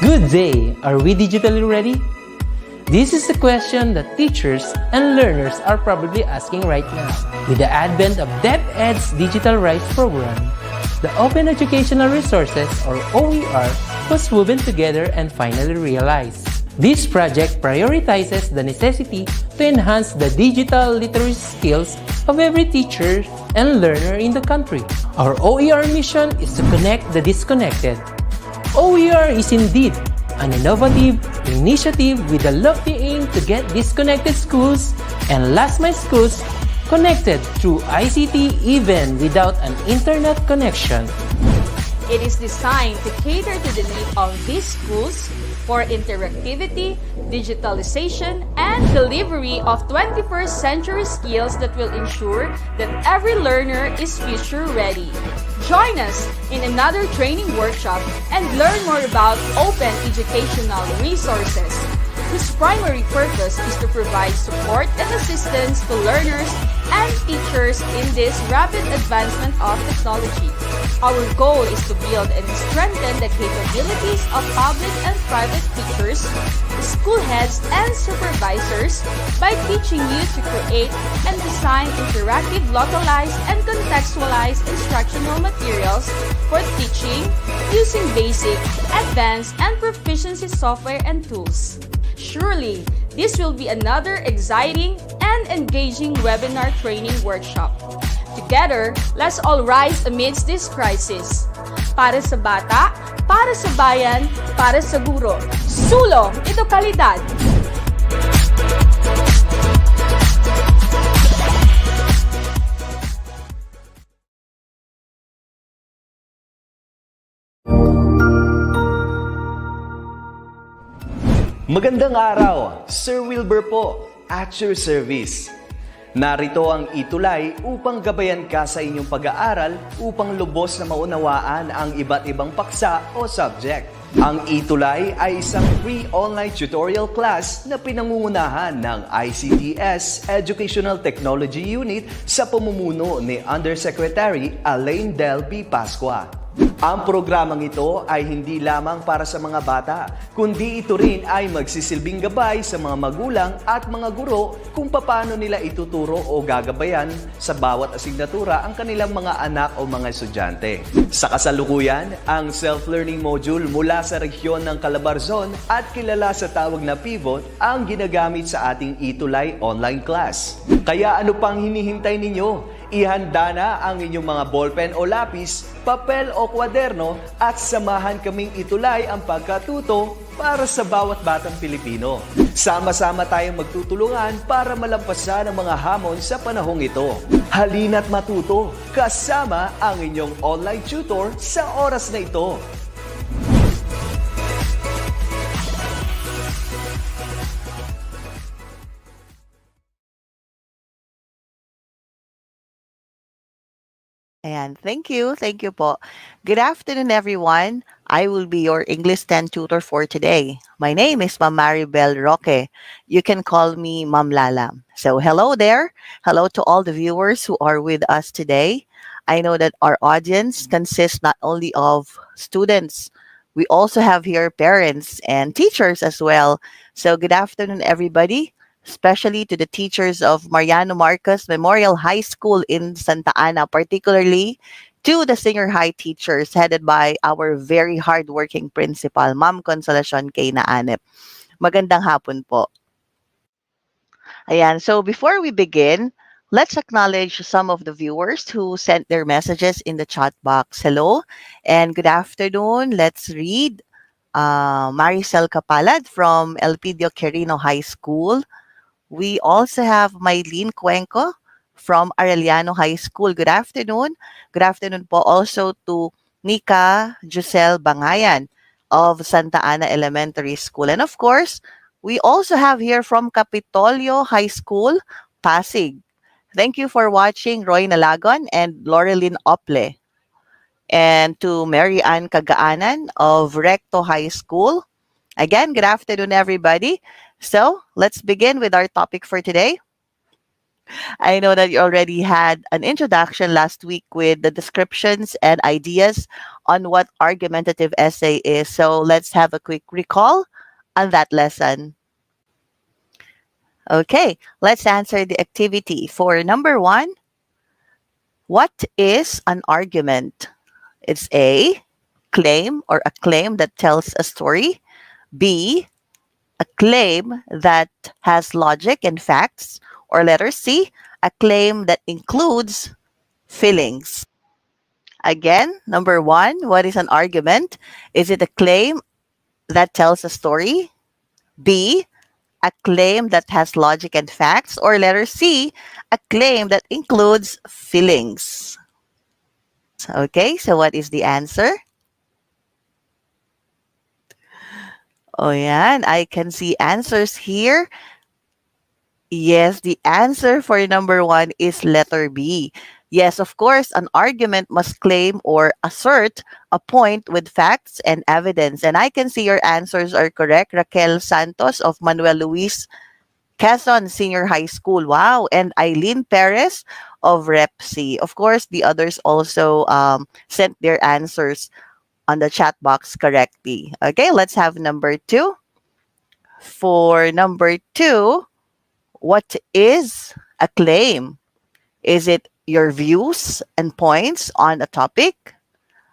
Good day! Are we digitally ready? This is a question that teachers and learners are probably asking right now. With the advent of DepEd's Digital Rights program, the Open Educational Resources, or OER, was woven together and finally realized. This project prioritizes the necessity to enhance the digital literacy skills of every teacher and learner in the country. Our OER mission is to connect the disconnected. OER is indeed an innovative initiative with a lofty aim to get disconnected schools and last-mile schools connected through ICT even without an internet connection. It is designed to cater to the need of these schools for interactivity, digitalization, and delivery of 21st century skills that will ensure that every learner is future ready. Join us in another training workshop and learn more about open educational resources, whose primary purpose is to provide support and assistance to learners and teachers in this rapid advancement of technology. Our goal is to build and strengthen the capabilities of public and private teachers, school heads, and supervisors by teaching you to create and design interactive, localized, and contextualized instructional materials for teaching using basic, advanced, and proficiency software and tools. Surely, this will be another exciting and engaging webinar training workshop. Together, let's all rise amidst this crisis. Para sa bata, para sa bayan, para sa guro. Sulong edukalidad! Magandang araw! Sir Wilbur po, at your service. Narito ang ETUlay upang gabayan ka sa inyong pag-aaral upang lubos na maunawaan ang iba't ibang paksa o subject. Ang ETUlay ay isang free online tutorial class na pinangungunahan ng ICTS Educational Technology Unit sa pamumuno ni Undersecretary Elaine Del B. Pascua. Ang programang ito ay hindi lamang para sa mga bata, kundi ito rin ay magsisilbing gabay sa mga magulang at mga guro kung paano nila ituturo o gagabayan sa bawat asignatura ang kanilang mga anak o mga estudyante. Sa kasalukuyan, ang self-learning module mula sa rehiyon ng Calabarzon at kilala sa tawag na pivot ang ginagamit sa ating ETUlay online class. Kaya ano pang hinihintay ninyo? Ihanda na ang inyong mga ballpen o lapis, papel o kwaderno at samahan kaming itulay ang pagkatuto para sa bawat batang Pilipino. Sama-sama tayong magtutulungan para malampasan ang mga hamon sa panahong ito. Halina't matuto kasama ang inyong online tutor sa oras na ito. Ayan, thank you. Thank you po. Good afternoon, everyone. I will be your English 10 tutor for today. My name is Ma'am Maribel Roque. You can call me Ma'am Lala. So hello there. Hello to all the viewers who are with us today. I know that our audience consists not only of students, we also have here parents and teachers as well. So good afternoon, everybody. Especially to the teachers of Mariano Marcos Memorial High School in Santa Ana, particularly to the senior high teachers headed by our very hardworking principal, Ma'am Consolacion K. Naanep. Magandang hapon po. Ayan, so before we begin, let's acknowledge some of the viewers who sent their messages in the chat box. Hello and good afternoon. Let's read Maricel Capalad from Elpidio Quirino High School. We also have Maylene Cuenco from Arellano High School. Good afternoon. Good afternoon po also to Nika Giselle Bangayan of Santa Ana Elementary School. And of course, we also have here from Capitolio High School, Pasig. Thank you for watching, Roy Nalagon and Laurelyn Ople. And to Mary Ann Kagaanan of Recto High School. Again, good afternoon, everybody. So let's begin with our topic for today. I know that you already had an introduction last week with the descriptions and ideas on what argumentative essay is. So let's have a quick recall on that lesson. Okay, let's answer the activity. For number one, what is an argument? It's A, claim or a claim that tells a story. B, a claim that has logic and facts. Or letter C, a claim that includes feelings. Again, number one, what is an argument? Is it a claim that tells a story? B, a claim that has logic and facts? Or letter C, a claim that includes feelings? Okay, so what is the answer? Oh, yeah, and I can see answers here. Yes, the answer for number one is letter B. Yes, of course, an argument must claim or assert a point with facts and evidence. And I can see your answers are correct. Raquel Santos of Manuel Luis Quezon Senior High School. Wow. And Eileen Perez of Rep C. Of course, the others also sent their answers on the chat box correctly. Okay, let's have number two. For number two, what is a claim? Is it your views and points on a topic?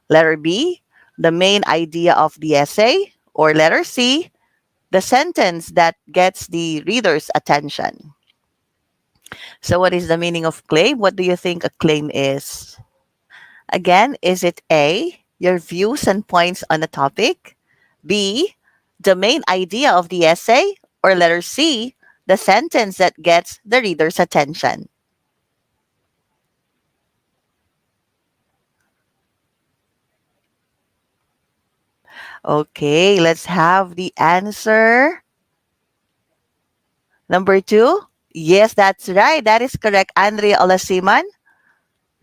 Letter B, the main idea of the essay? Or letter C, the sentence that gets the reader's attention? So what is the meaning of claim? What do you think a claim is? Again, is it A, your views and points on a topic? B, the main idea of the essay? Or letter C, the sentence that gets the reader's attention? Okay, let's have the answer. Number two. Yes, that's right. That is correct. Andrea Olasiman,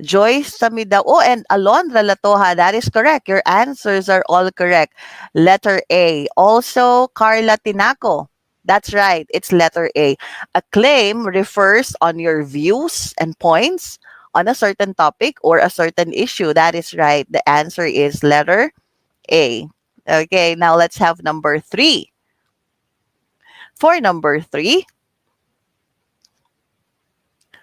Joyce Samidao, and Alondra Latoha. That is correct. Your answers are all correct. Letter A. Also, Carla Tinaco. That's right. It's letter A. A claim refers on your views and points on a certain topic or a certain issue. That is right. The answer is letter A. Okay, now let's have number three. For number three,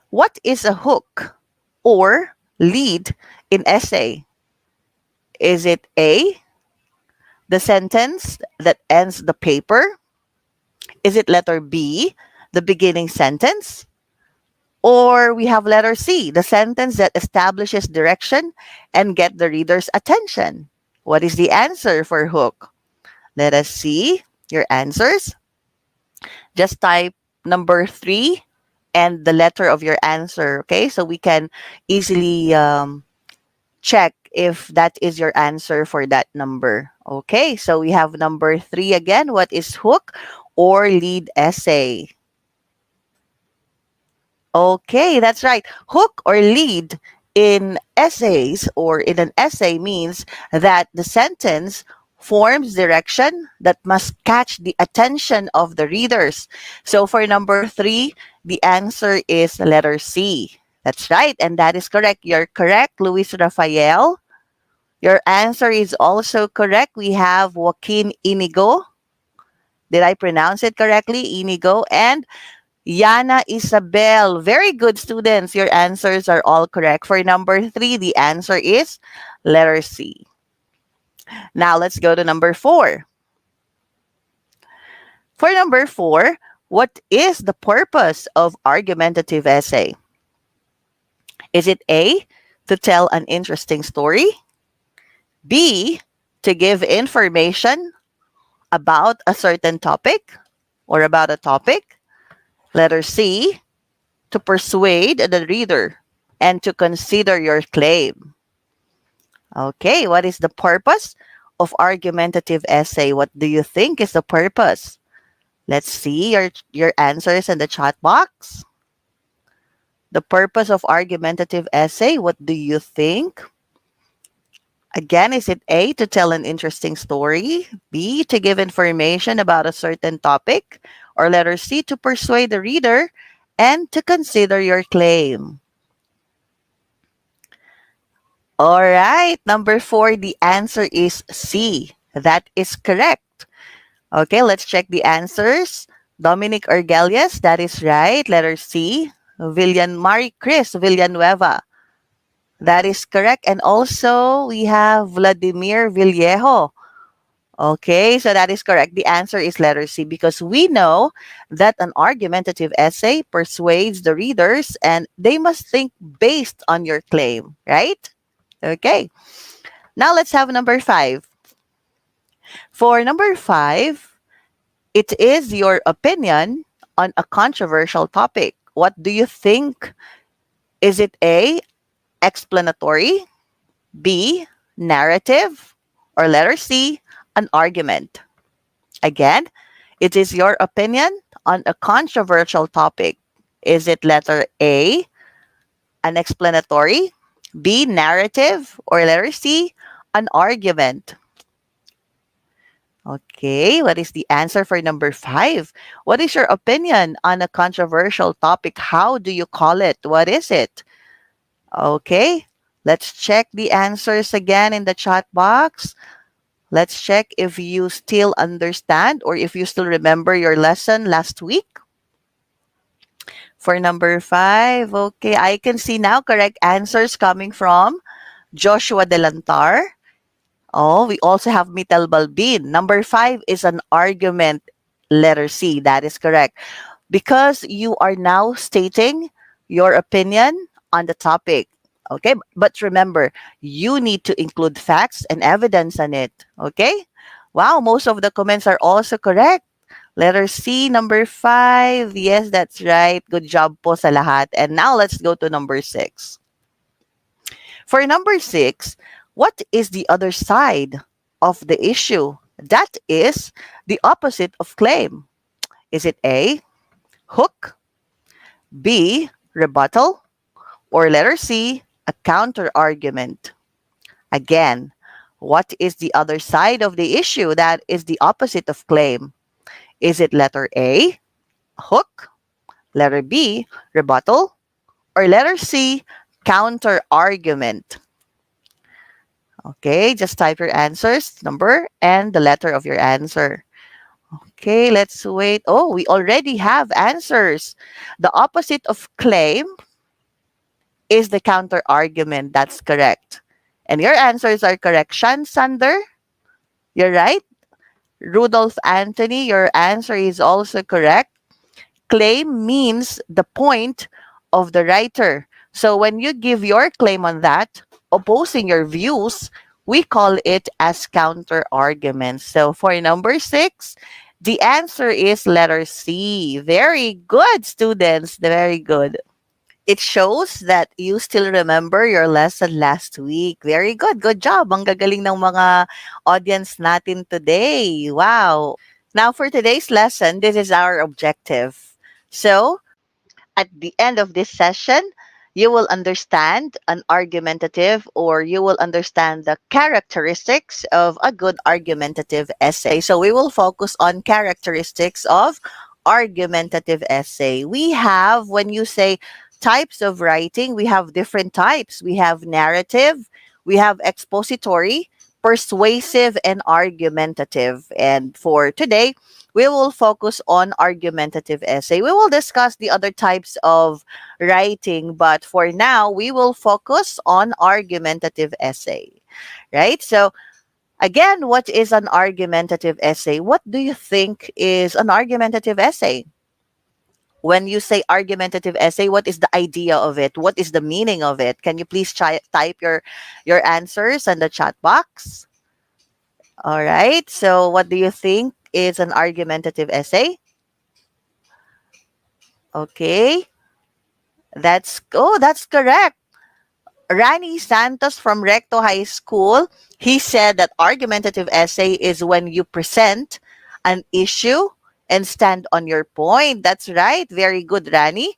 what is a hook or lead in essay? Is it A, the sentence that ends the paper? Is it letter B, the beginning sentence? Or we have letter C, the sentence that establishes direction and get the reader's attention? What is the answer for hook? Let us see your answers. Just type number three and the letter of your answer, okay? So we can easily check if that is your answer for that number. Okay, so we have number three again. What is hook or lead essay? Okay, that's right. Hook or lead in essays or in an essay means that the sentence forms direction that must catch the attention of the readers. So for number three, the answer is letter C. That's right, and that is correct. You're correct, Luis Rafael. Your answer is also correct. We have Joaquin Inigo. Did I pronounce it correctly? Inigo. And Yana Isabel. Very good, students. Your answers are all correct. For number three, the answer is letter C. Now let's go to number four. For number four, what is the purpose of argumentative essay? Is it A, to tell an interesting story? B, to give information about a certain topic or about a topic? Letter C, to persuade the reader and to consider your claim. Okay, what is the purpose of argumentative essay? What do you think is the purpose? Let's see your answers in the chat box. The purpose of argumentative essay, what do you think? Again, is it A, to tell an interesting story? B, to give information about a certain topic? Or letter C, to persuade the reader and to consider your claim. All right, number 4, the answer is C. That is correct. Okay, let's check the answers. Dominic Orgelius, that is right. Letter C. Marie Chris Villanueva, that is correct. And also, we have Vladimir Villejo. Okay, so that is correct. The answer is letter C because we know that an argumentative essay persuades the readers and they must think based on your claim, right? Okay, now let's have number 5. For number 5, it is your opinion on a controversial topic. What do you think? Is it A, explanatory, B, narrative, or letter C, an argument? Again, it is your opinion on a controversial topic. Is it letter A, an explanatory, B, narrative, or letter C, an argument? Okay, what is the answer for number 5? What is your opinion on a controversial topic? How do you call it? What is it? Okay, let's check the answers again in the chat box. Let's check if you still understand or if you still remember your lesson last week. For number 5, okay, I can see now correct answers coming from Joshua Delantar. Oh, we also have Mitel Balbin. Number 5 is an argument, letter C. That is correct. Because you are now stating your opinion on the topic. Okay, but remember, you need to include facts and evidence on it. Okay? Wow, most of the comments are also correct. Letter C, number 5. Yes, that's right. Good job po sa lahat. And now let's go to number 6. For number 6, what is the other side of the issue? That is the opposite of claim. Is it A, hook, B, rebuttal, or letter C, a counter argument? Again, what is the other side of the issue that is the opposite of claim? Is it letter A, hook, letter B, rebuttal, or letter C, counter argument? Okay, just type your answers, number, and the letter of your answer. Okay, let's wait. Oh, we already have answers. The opposite of claim is the counter argument. That's correct. And your answers are correct. Shan Sander, you're right. Rudolph Anthony, your answer is also correct. Claim means the point of the writer. So when you give your claim on that, opposing your views, we call it as counter arguments. So for number 6, the answer is letter C. Very good, students. Very good. It shows that you still remember your lesson last week. Very good. Good job. Ang gagaling ng mga audience natin today. Wow. Now for today's lesson, this is our objective. So at the end of this session, you will understand an argumentative or you will understand the characteristics of a good argumentative essay. So we will focus on characteristics of argumentative essay. We have, when you say types of writing, we have different types. We have narrative, we have expository, persuasive, and argumentative. And for today, we will focus on argumentative essay. We will discuss the other types of writing, but for now, we will focus on argumentative essay, right? So again, what is an argumentative essay? What do you think is an argumentative essay? When you say argumentative essay, what is the idea of it? What is the meaning of it? Can you please type your answers in the chat box? All right. So what do you think is an argumentative essay? Okay. That's correct. Rani Santos from Recto High School, he said that argumentative essay is when you present an issue and stand on your point. That's right. Very good, Rani.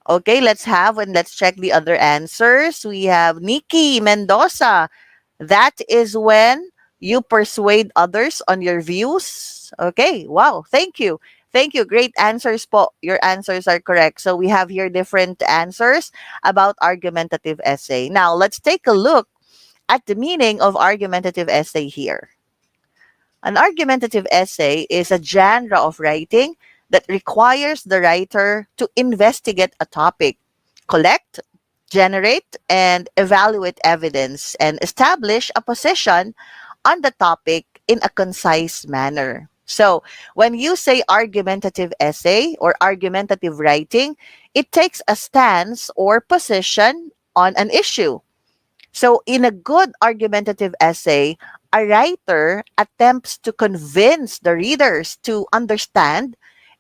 Okay, let's check the other answers. We have Nikki Mendoza. That is when you persuade others on your views. Okay, wow. Thank you. Thank you. Great answers po. Your answers are correct. So we have here different answers about argumentative essay. Now, let's take a look at the meaning of argumentative essay here. An argumentative essay is a genre of writing that requires the writer to investigate a topic, collect, generate, and evaluate evidence, and establish a position on the topic in a concise manner. So, when you say argumentative essay or argumentative writing, it takes a stance or position on an issue. So, in a good argumentative essay, a writer attempts to convince the readers to understand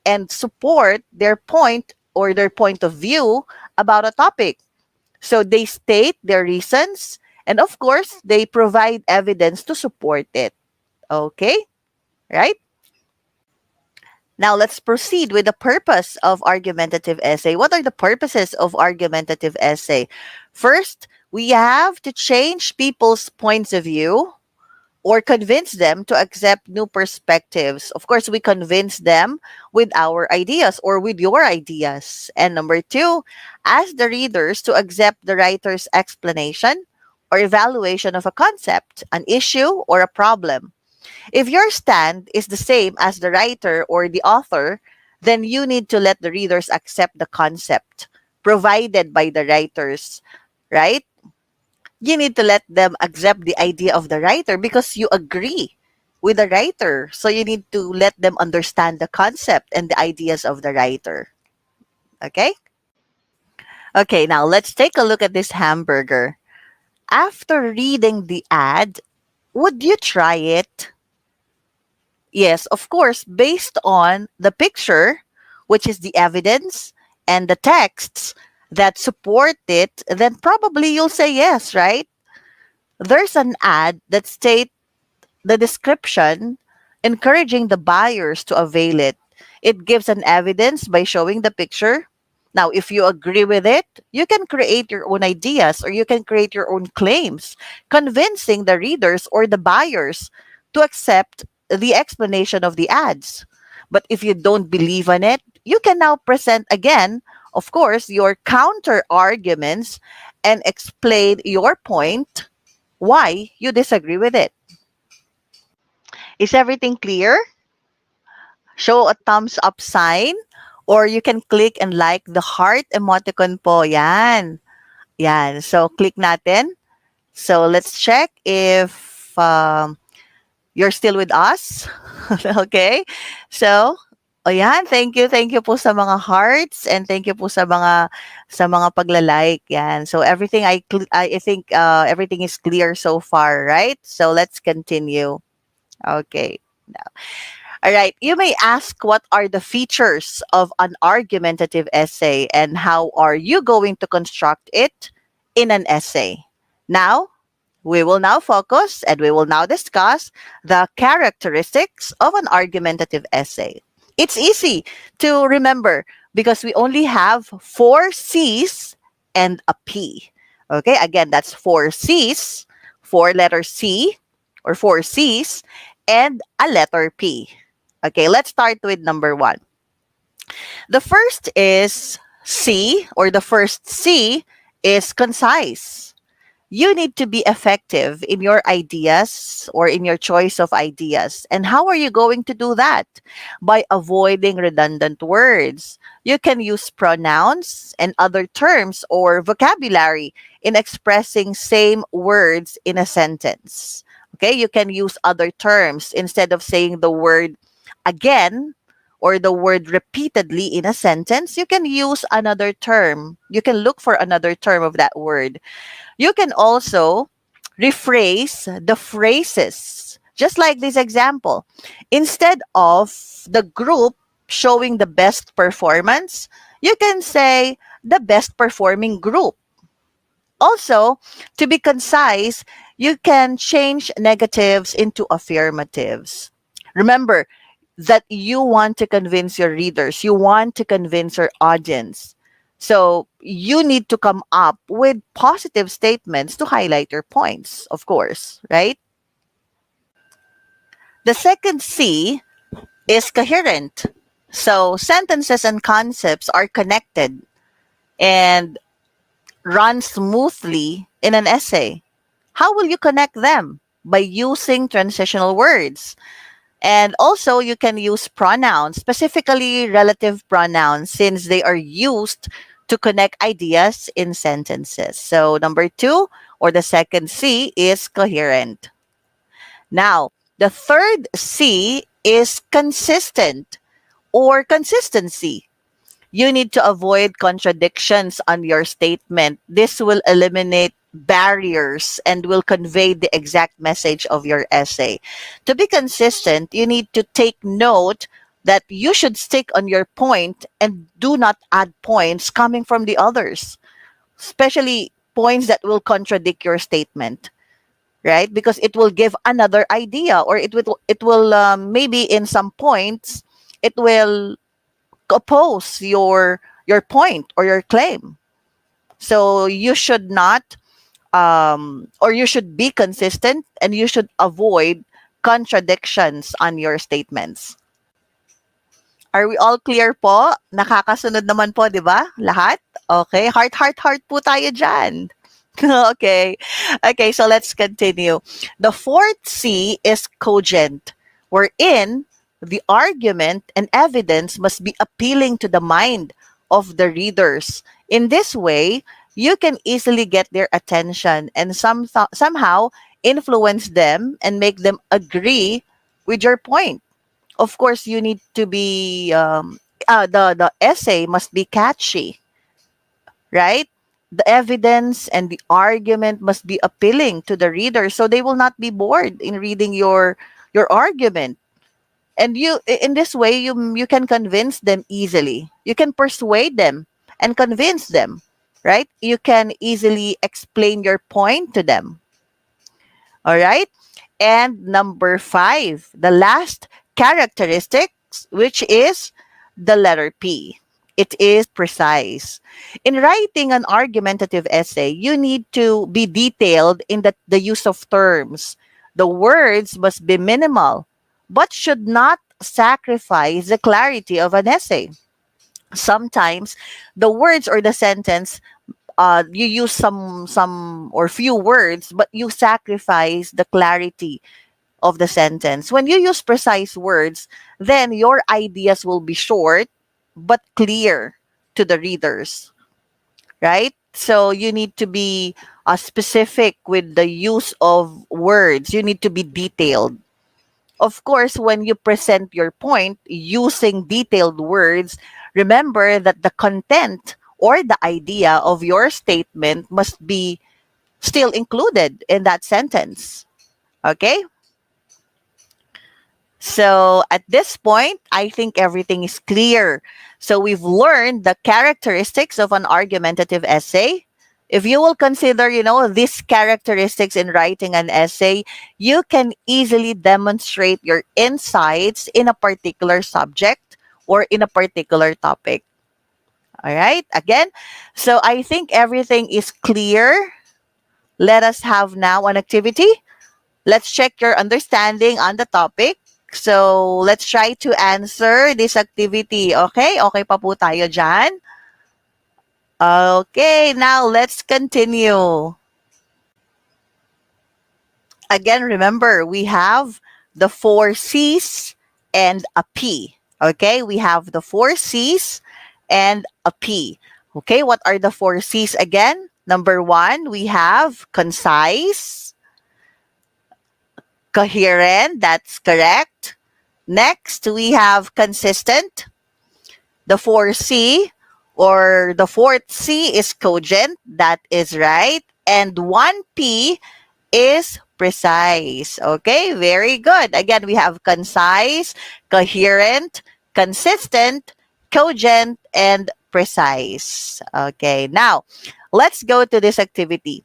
and support their point or their point of view about a topic. So, they state their reasons and, of course, they provide evidence to support it. Okay? Right? Now, let's proceed with the purpose of argumentative essay. What are the purposes of argumentative essay? First, we have to change people's points of view or convince them to accept new perspectives. Of course, we convince them with our ideas or with your ideas. And number two, ask the readers to accept the writer's explanation or evaluation of a concept, an issue, or a problem. If your stand is the same as the writer or the author, then you need to let the readers accept the concept provided by the writers, right? You need to let them accept the idea of the writer because you agree with the writer. So you need to let them understand the concept and the ideas of the writer. Okay? Okay, now let's take a look at this hamburger. After reading the ad, would you try it? Yes, of course, based on the picture, which is the evidence, and the texts that support it, then probably you'll say yes, right? There's an ad that states the description encouraging the buyers to avail it. It gives an evidence by showing the picture. Now, if you agree with it, you can create your own ideas or you can create your own claims, convincing the readers or the buyers to accept the explanation of the ads. But if you don't believe in it, you can now present again, of course, your counter arguments and explain your point why you disagree with it. Is everything clear? Show a thumbs up sign or you can click and like the heart emoticon po. Yan. Yan. So, click natin. So, let's check if you're still with us. Okay? So, ayan, thank you. Thank you po sa mga hearts and thank you po sa mga pagla-like. Yan. So everything I think everything is clear so far, right? So let's continue. Okay. Now, all right. You may ask what are the features of an argumentative essay and how are you going to construct it in an essay? Now, we will now focus and we will now discuss the characteristics of an argumentative essay. It's easy to remember because we only have 4 C's and a P. Okay, again, that's 4 C's, 4 letter C or 4 C's, and a letter P. Okay, let's start with number 1. The first is C, or the first C is concise. You need to be effective in your ideas or in your choice of ideas. And how are you going to do that? By avoiding redundant words. You can use pronouns and other terms or vocabulary in expressing same words in a sentence. Okay, you can use other terms instead of saying the word again or the word repeatedly in a sentence. You can use another term. You can look for another term of that word. You can also rephrase the phrases, just like this example. Instead of the group showing the best performance, you can say the best performing group. Also, to be concise, you can change negatives into affirmatives. Remember that you want to convince your readers, you want to convince your audience. So you need to come up with positive statements to highlight your points, of course, right? The second C is coherent. So sentences and concepts are connected and run smoothly in an essay. How will you connect them? By using transitional words. And also, you can use pronouns, specifically relative pronouns, since they are used to connect ideas in sentences. So, number two, or the second C, is coherent. Now, the third C is consistent or consistency. You need to avoid contradictions on your statement. This will eliminate barriers and will convey the exact message of your essay. To be consistent, you need to take note that you should stick on your point and do not add points coming from the others, especially points that will contradict your statement, right? Because it will give another idea, or it will maybe in some points it will oppose your point or your claim. So you should not or you should be consistent, and you should avoid contradictions on your statements. Are we all clear po? Nakakasunod naman po, di ba? Lahat? Okay. Heart, heart, heart po tayo dyan. Okay. Okay, so let's continue. The fourth C is cogent, wherein the argument and evidence must be appealing to the mind of the readers. In this way, you can easily get their attention and somehow influence them and make them agree with your point. Of course, you need to be the essay must be catchy, right? The evidence and the argument must be appealing to the reader, so they will not be bored in reading your argument. And you, in this way, you can convince them easily. You can persuade them and convince them, right? You can easily explain your point to them. All right. And number five, the last characteristics, which is the letter P. It is precise. In writing an argumentative essay, you need to be detailed in the use of terms. The words must be minimal, but should not sacrifice the clarity of an essay. Sometimes the words or the sentence, you use some or few words, but you sacrifice the clarity of the sentence. When you use precise words, then your ideas will be short but clear to the readers, right? So you need to be specific with the use of words. You need to be detailed. Of course, when you present your point using detailed words, remember that the content or the idea of your statement must be still included in that sentence. Okay? So at this point, I think everything is clear. So we've learned the characteristics of an argumentative essay. If you will consider, these characteristics in writing an essay, you can easily demonstrate your insights in a particular subject or in a particular topic. All right? Again, so I think everything is clear. Let us have now an activity. Let's check your understanding on the topic. So, let's try to answer this activity. Okay? Okay pa po tayo dyan? Okay, now let's continue. Again, remember, we have the 4 C's and a P. Okay? We have the 4 C's and a P. Okay, what are the 4 C's again? Number 1, we have concise, coherent, that's correct. Next, we have consistent. The 4C or the fourth C is cogent, that is right. And 1P is precise. Okay, very good. Again, we have concise, coherent, consistent, cogent, and precise. Okay, now let's go to this activity.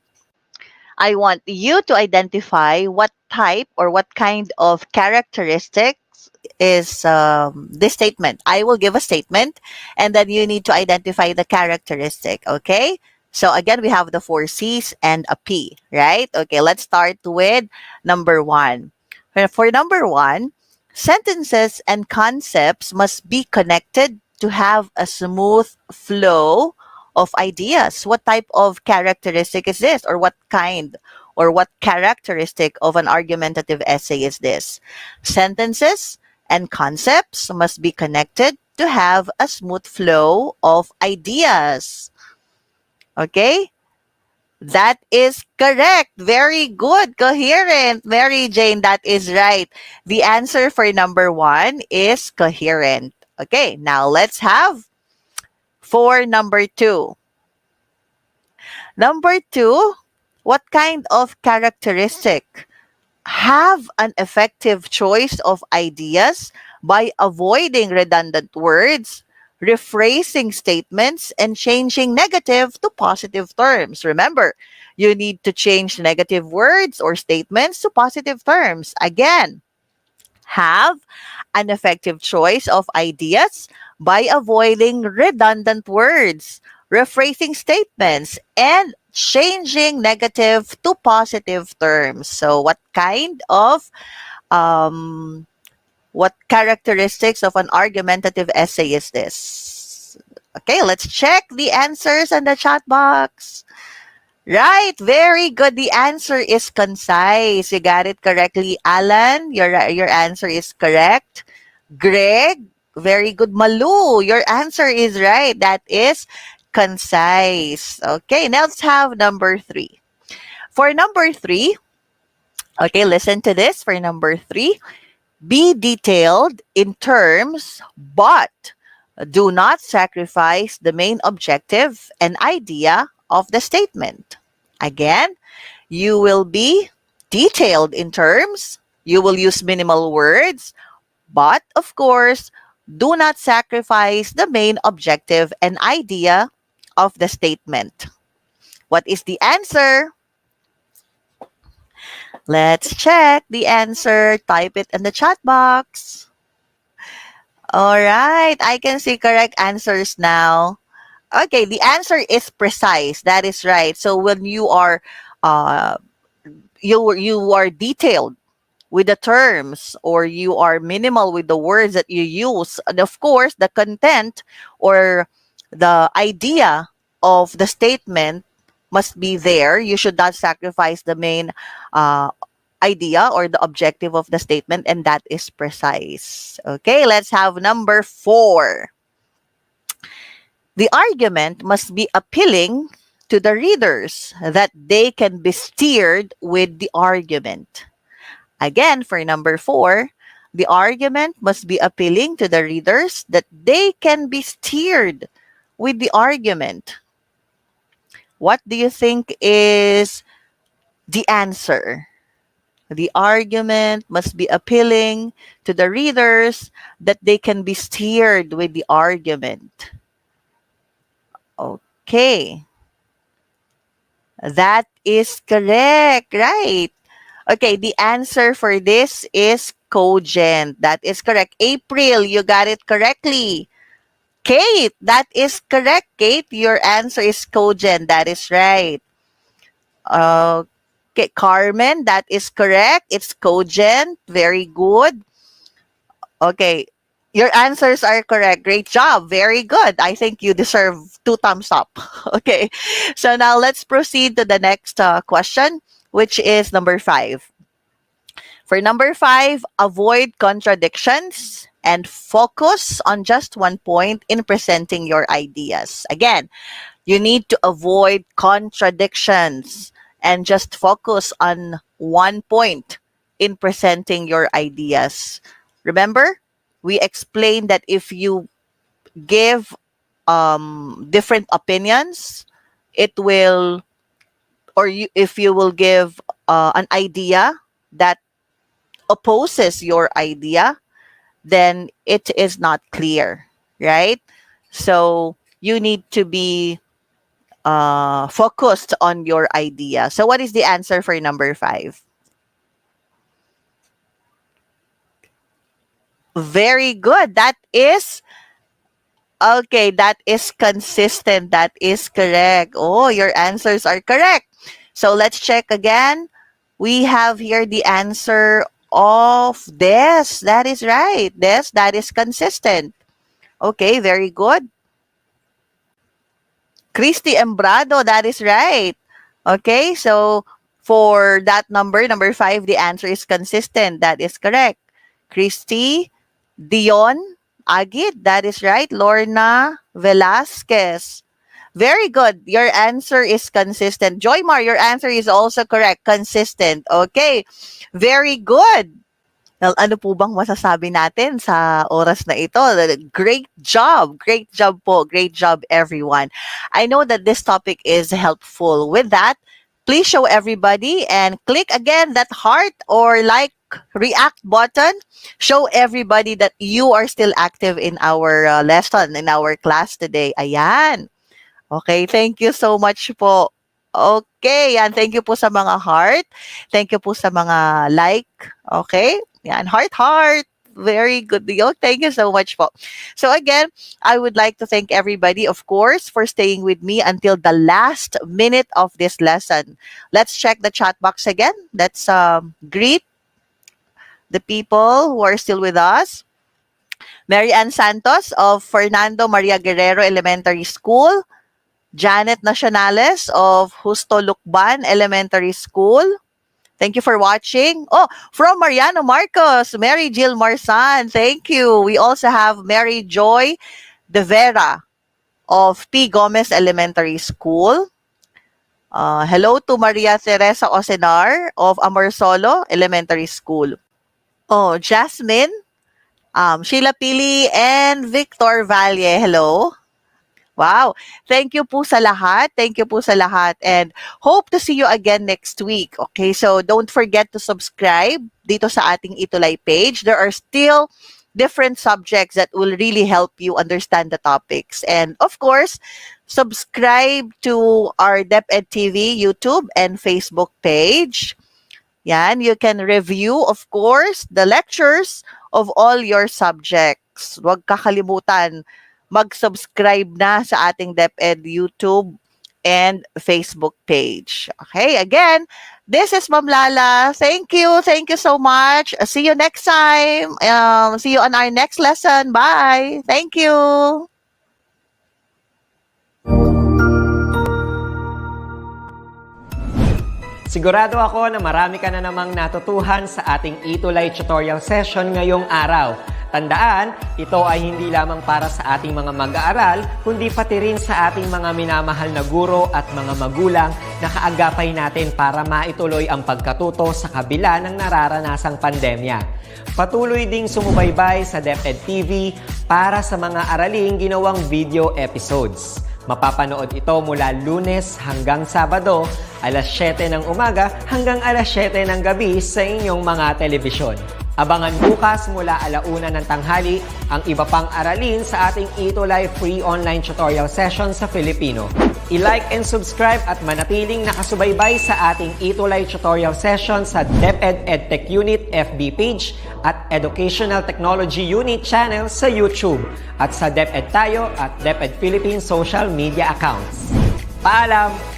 I want you to identify what type or what kind of characteristics is this statement. I will give a statement and then you need to identify the characteristic, okay? So again, we have the 4 C's and a P, right? Okay, let's start with number 1. For number 1, Sentences and concepts must be connected to have a smooth flow of ideas. What type of characteristic is this? Or what kind or what characteristic of an argumentative essay is this? Sentences and concepts must be connected to have a smooth flow of ideas. Okay? That is correct. Very good. Coherent. Mary Jane, that is right. The answer for number 1 is coherent. Okay, now let's have for number 2. Number 2, what kind of characteristic have an effective choice of ideas by avoiding redundant words, rephrasing statements, and changing negative to positive terms? Remember, you need to change negative words or statements to positive terms. Again, have an effective choice of ideas by avoiding redundant words, rephrasing statements, and changing negative to positive terms. So, um, what characteristics of an argumentative essay is this? Okay, let's check the answers in the chat box. Right, very good. The answer is concise. You got it correctly, Alan. Your answer is correct. Greg, very good. Malu, your answer is right. That is concise. Okay, now let's have number 3. For number 3, okay, listen to this. For number 3, be detailed in terms, but do not sacrifice the main objective and idea of the statement. Again, you will be detailed in terms, you will use minimal words, but of course, do not sacrifice the main objective and idea of the statement. What is the answer? Let's check the answer. Type it in the chat box. All right, I can see correct answers now. Okay, the answer is precise. That is right. So when you are you are detailed with the terms, or you are minimal with the words that you use, and of course the content or the idea of the statement must be there. You should not sacrifice the main idea or the objective of the statement, and that is precise. Okay, let's have number 4. The argument must be appealing to the readers, that they can be steered with the argument. Again, for number 4, the argument must be appealing to the readers, that they can be steered with the argument. What do you think is the answer? The argument must be appealing to the readers, that they can be steered with the argument. Okay. That is correct, right? Okay, the answer for this is cogent. That is correct. April, you got it correctly. Kate, that is correct. Kate, your answer is cogent. That is right. Okay, Carmen, that is correct. It's cogent. Very good. Okay, your answers are correct. Great job. Very good. I think you deserve 2 thumbs up. Okay, so now let's proceed to the next question, which is number 5. For number 5, avoid contradictions and focus on just one point in presenting your ideas. Again, you need to avoid contradictions and just focus on one point in presenting your ideas. Remember, we explained that if you give different opinions, it will, if you will give an idea that opposes your idea, then it is not clear, right? So you need to be focused on your idea. So what is the answer for number 5? Very good. That is okay. That is consistent. That is correct. Oh, your answers are correct. So let's check again. We have here the answer of des. That is right. Des, that is consistent. Okay, very good. Christy Embrado, that is right. Okay, so for that number 5, the answer is consistent. That is correct. Christy, Dion, Agit, that is right. Lorna Velasquez. Very good. Your answer is consistent. Joymar, your answer is also correct. Consistent. Okay. Very good. Well, ano po bang masasabi natin sa oras na ito? Great job. Great job po. Great job, everyone. I know that this topic is helpful. With that, please show everybody and click again that heart or like react button. Show everybody that you are still active in our lesson, in our class today. Ayan. Okay, thank you so much po. Okay, yan. Thank you po sa mga heart. Thank you po sa mga like. Okay, yan. Heart. Very good deal. Thank you so much po. So again, I would like to thank everybody, of course, for staying with me until the last minute of this lesson. Let's check the chat box again. Let's greet the people who are still with us. Mary Ann Santos of Fernando Maria Guerrero Elementary School. Janet Nacionales of Justo Lucban Elementary School. Thank you for watching. Oh, from Mariano Marcos, Mary Jill Marsan. Thank you. We also have Mary Joy De Vera of P. Gomez Elementary School. Hello to Maria Teresa Osenar of Amorsolo Elementary School. Oh, Jasmine, Sheila Pili, and Victor Valle. Hello. Wow. Thank you po sa lahat. Thank you po sa lahat. And hope to see you again next week. Okay, so don't forget to subscribe dito sa ating ETUlay page. There are still different subjects that will really help you understand the topics. And of course, subscribe to our DepEd TV YouTube and Facebook page. Yan, you can review, of course, the lectures of all your subjects. Huwag kakalimutan, mag-subscribe na sa ating DepEd YouTube and Facebook page. Okay, again, this is Ma'am Lala. Thank you. Thank you so much. See you next time. See you on our next lesson. Bye. Thank you. Sigurado ako na marami ka na namang natutuhan sa ating ETUlay tutorial session ngayong araw. Tandaan, ito ay hindi lamang para sa ating mga mag-aaral, kundi pati rin sa ating mga minamahal na guro at mga magulang na kaagapay natin para maituloy ang pagkatuto sa kabila ng nararanasang pandemya. Patuloy ding sumubaybay sa DepEd TV para sa mga araling ginawang video episodes. Mapapanood ito mula Lunes hanggang Sabado, alas 7 ng umaga hanggang alas 7 ng gabi sa inyong mga telebisyon. Abangan bukas mula 1:00 ng tanghali ang iba pang aralin sa ating ETUlay free online tutorial session sa Filipino. I-like and subscribe at manatiling nakasubaybay sa ating ETUlay tutorial session sa DepEd EdTech Unit FB page at Educational Technology Unit channel sa YouTube at sa DepEd Tayo at DepEd Philippines social media accounts. Paalam!